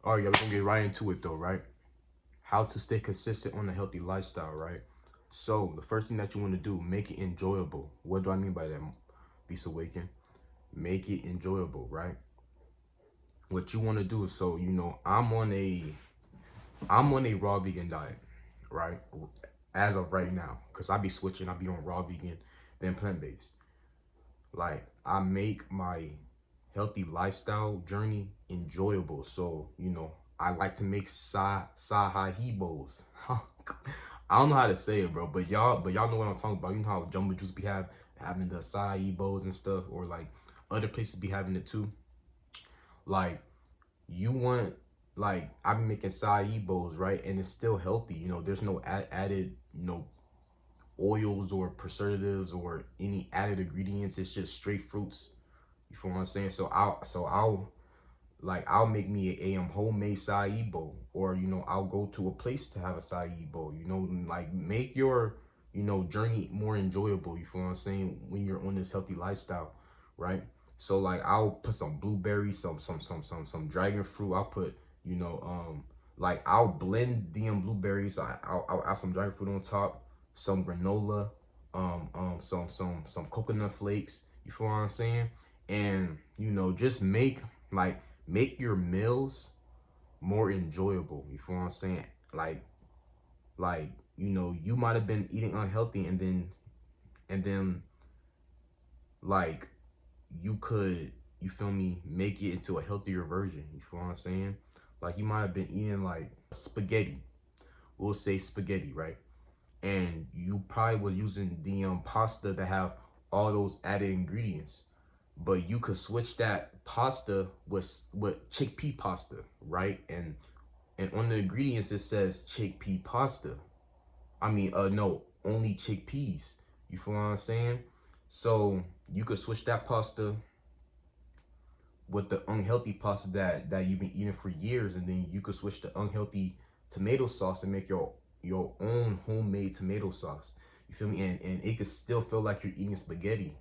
All right, yeah, we're gonna get right into it though, right? How to stay consistent on a healthy lifestyle, right? So the first thing that you want to do, make it enjoyable. What do I mean by that, Visa Awaken? Make it enjoyable, right? What you want to do is, so I'm on a raw vegan diet, right? As of right now, because I be switching, I be on raw vegan, then plant-based. Like I make my healthy lifestyle journey enjoyable. So, I like to make Sahahi bowls. I don't know how to say it, bro, but y'all know what I'm talking about. You know how Jumbo Juice be having the Sahahi bowls and stuff, or like other places be having it too. Like you want, like I be making Sahahi bowls, right? And it's still healthy. There's no added, oils or preservatives or any added ingredients. It's just straight fruits. You feel what I'm saying? I'll make me a homemade acai bowl, or I'll go to a place to have a acai bowl. Like make your journey more enjoyable. You feel what I'm saying? When you're on this healthy lifestyle, right? So like I'll put some blueberries, some dragon fruit. I'll put like I'll blend the blueberries. I'll add some dragon fruit on top, some granola, some coconut flakes. You feel what I'm saying? And just make your meals more enjoyable. You feel what I'm saying? Like you might have been eating unhealthy, and then like you could, you feel me, make it into a healthier version. You feel what I'm saying? Like you might have been eating like spaghetti. We'll say spaghetti, right? And you probably was using the pasta that have all those added ingredients, but you could switch that pasta with chickpea pasta, right? And on the ingredients it says chickpea pasta. I mean, no, only chickpeas. You feel what I'm saying? So you could switch that pasta with the unhealthy pasta that you've been eating for years, and then you could switch the unhealthy tomato sauce and make your own homemade tomato sauce. You feel me? And it could still feel like you're eating spaghetti.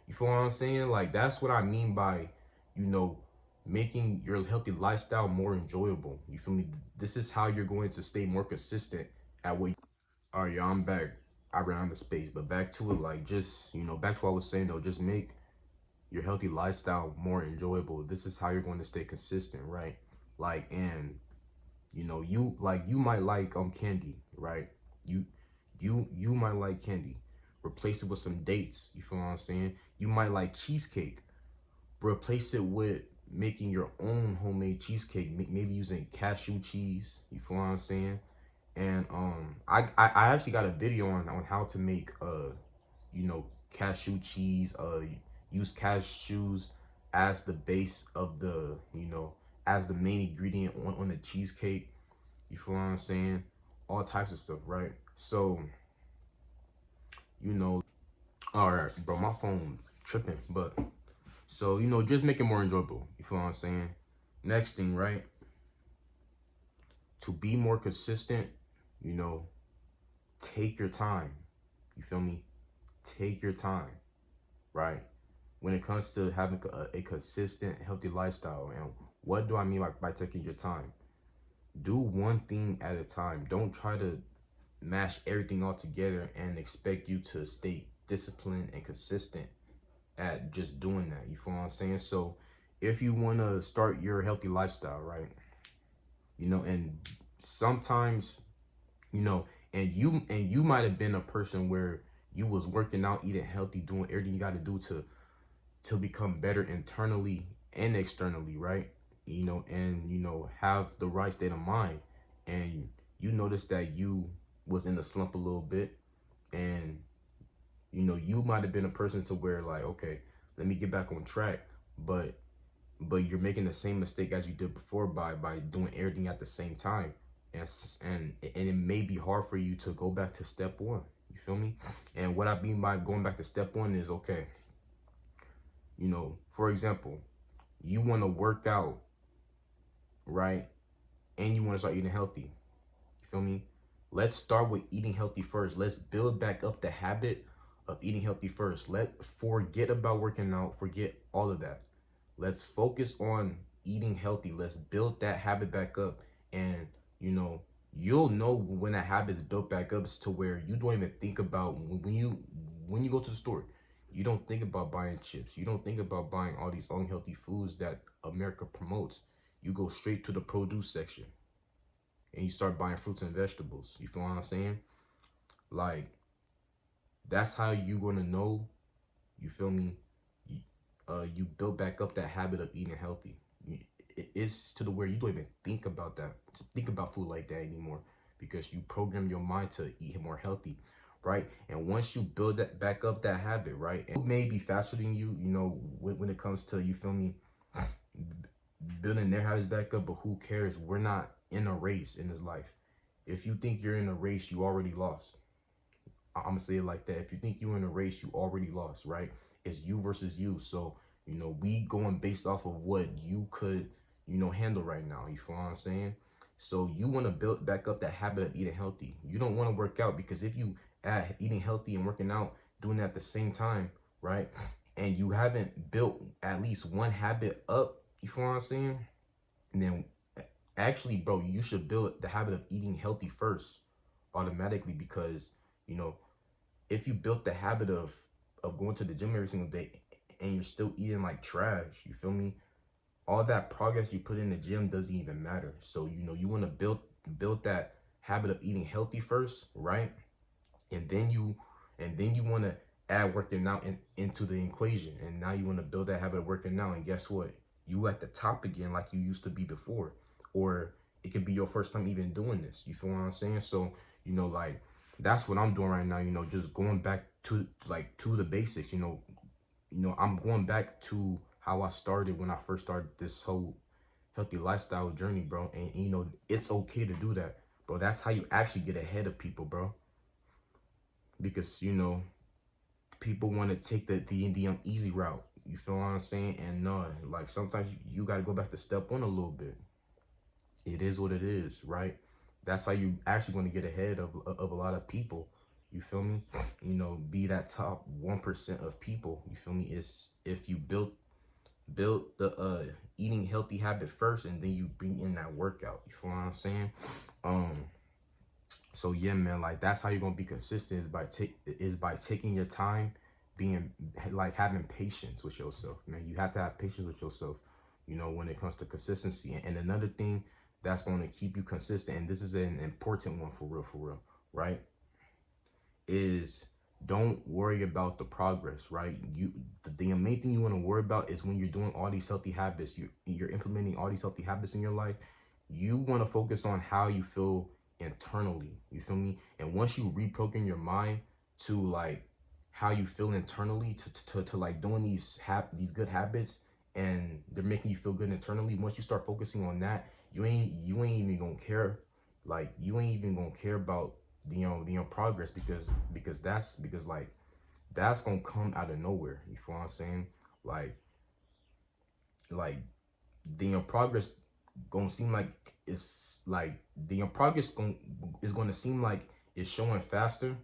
You feel what I'm saying? Like that's what I mean by, you know, making your healthy lifestyle more enjoyable. You feel me? This is how you're going to stay more consistent at what. All right, y'all, I'm back. I ran out of space, but back to it. Like just back to what I was saying though. Just make your healthy lifestyle more enjoyable. This is how you're going to stay consistent, right? Like, and you might like candy, right? You might like candy. Replace it with some dates. You feel what I'm saying? You might like cheesecake. Replace it with making your own homemade cheesecake. Maybe using cashew cheese. You feel what I'm saying? And I actually got a video on how to make cashew cheese. Use cashews as the base of the as the main ingredient on the cheesecake. You feel what I'm saying? All types of stuff, right? So you know, all right, bro, my phone tripping, but so just make it more enjoyable. You feel what I'm saying? Next thing, right? To be more consistent, you know, take your time. You feel me? Take your time, right? When it comes to having a consistent, healthy lifestyle. And what do I mean by taking your time? Do one thing at a time. Don't try to mash everything all together and expect you to stay disciplined and consistent at just doing that. You feel what I'm saying? So if you want to start your healthy lifestyle, right? And sometimes, and you might have been a person where you was working out, eating healthy, doing everything you got to do to become better internally and externally, right? And have the right state of mind. And you notice that you was in a slump a little bit, and you might have been a person to where like, okay, let me get back on track, but you're making the same mistake as you did before by doing everything at the same time, and it may be hard for you to go back to step one. You feel me? And what I mean by going back to step one is, okay, for example, you want to work out, right? And you want to start eating healthy. You feel me? Let's start with eating healthy first. Let's build back up the habit of eating healthy first. Forget about working out, forget all of that. Let's focus on eating healthy. Let's build that habit back up. And, you know, you'll know when that habit is built back up, to where you don't even think about when you go to the store. You don't think about buying chips. You don't think about buying all these unhealthy foods that America promotes. You go straight to the produce section and you start buying fruits and vegetables. You feel what I'm saying? Like, that's how you gonna know, you feel me, you build back up that habit of eating healthy. It's to the where you don't even think about that, to think about food like that anymore, because you program your mind to eat more healthy, right? And once you build that back up, that habit, right, it may be faster than you, you know, when it comes to, you feel me, building their habits back up. But who cares? We're not in a race in this life. If you think you're in a race, you already lost. I'm gonna say it like that. If you think you're in a race, you already lost, right? It's you versus you. So, you know, we going based off of what you could, you know, handle right now. You feel what I'm saying? So you want to build back up that habit of eating healthy. You don't want to work out, because if you add eating healthy and working out, doing that at the same time, right? And you haven't built at least one habit up, you feel what I'm saying? And then actually, bro, you should build the habit of eating healthy first automatically, because, you know, if you built the habit of going to the gym every single day and you're still eating like trash, you feel me, all that progress you put in the gym doesn't even matter. So, you know, you want to build that habit of eating healthy first, right? And then you want to add working out into the equation. And now you want to build that habit of working out, and guess what, you at the top again like you used to be before. Or it could be your first time even doing this, you feel what I'm saying? So, you know, like, that's what I'm doing right now, you know, just going back to the basics. You know, I'm going back to how I started when I first started this whole healthy lifestyle journey, bro. And you know, it's okay to do that, bro. That's how you actually get ahead of people, bro. Because, you know, people want to take the easy route, you feel what I'm saying? And no, like, sometimes you got to go back to step one a little bit. It is what it is, right? That's how you actually going to get ahead of a lot of people. You feel me? You know, be that top 1% of people. You feel me? It's if you build the eating healthy habit first, and then you bring in that workout. You feel what I'm saying? So yeah, man, like, that's how you're gonna be consistent, is by taking your time, being like having patience with yourself, man. You have to have patience with yourself, you know, when it comes to consistency. And another thing that's going to keep you consistent, and this is an important one for real, right, is don't worry about the progress, right? The main thing you want to worry about is when you're doing all these healthy habits, you're implementing all these healthy habits in your life, you want to focus on how you feel internally, you feel me? And once you reprogram your mind to like how you feel internally, to like doing these good habits, and they're making you feel good internally, once you start focusing on that, you ain't even gonna care. Like, you ain't even gonna care about the progress, because that's gonna come out of nowhere. You feel what I'm saying? Like the progress gonna seem like it's like the progress is gonna seem like it's showing faster,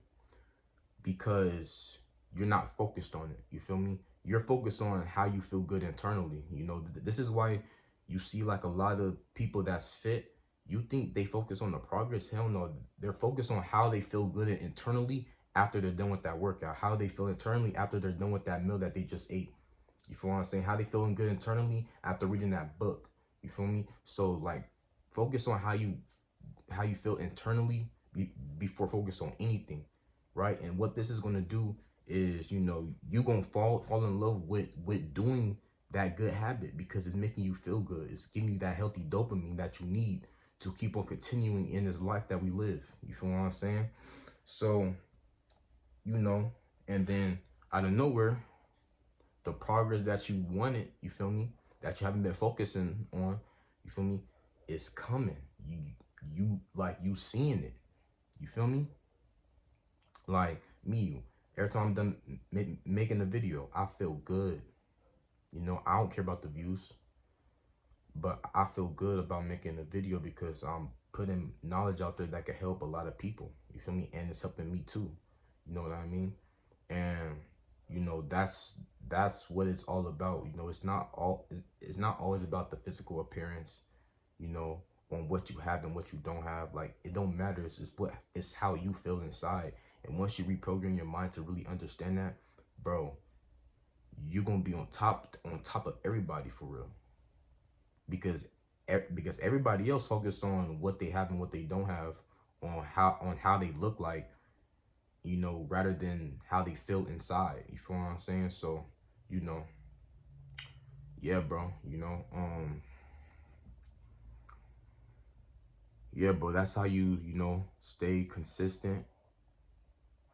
because you're not focused on it. You feel me? You're focused on how you feel good internally. You know, this is why you see like a lot of people that's fit, you think they focus on the progress. Hell no, they're focused on how they feel good internally after they're done with that workout, how they feel internally after they're done with that meal that they just ate. You feel what I'm saying? How they feeling good internally after reading that book. You feel me? So like, focus on how you feel internally before focus on anything, right? And what this is going to do is, you know, you're going to fall in love with doing that good habit, because it's making you feel good. It's giving you that healthy dopamine that you need to keep on continuing in this life that we live. You feel what I'm saying? So, you know, and then out of nowhere, the progress that you wanted, you feel me, that you haven't been focusing on, you feel me, is coming. You seeing it. You feel me? Like me, every time I'm done making a video, I feel good. You know, I don't care about the views, but I feel good about making a video, because I'm putting knowledge out there that can help a lot of people. You feel me? And it's helping me too. You know what I mean? And, you know, that's what it's all about. You know, it's not always about the physical appearance, you know, on what you have and what you don't have. Like, it don't matter. It's how you feel inside. And once you reprogram your mind to really understand that, bro, you're gonna be on top of everybody for real. Because everybody else focused on what they have and what they don't have, on how they look like, you know, rather than how they feel inside. You feel what I'm saying? So, you know, yeah, bro, you know, yeah, bro, that's how you know, stay consistent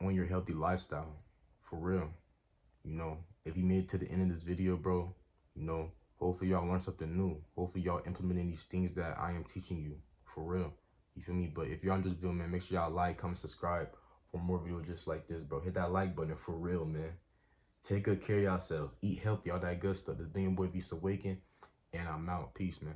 on your healthy lifestyle, for real. You know, if you made it to the end of this video, bro, you know, hopefully y'all learned something new. Hopefully y'all implementing these things that I am teaching you, for real. You feel me? But if y'all enjoyed this video, man, make sure y'all like, comment, subscribe for more videos just like this, bro. Hit that like button, for real, man. Take good care of yourselves. Eat healthy, all that good stuff. This being boy Visa Awaken, and I'm out. Peace, man.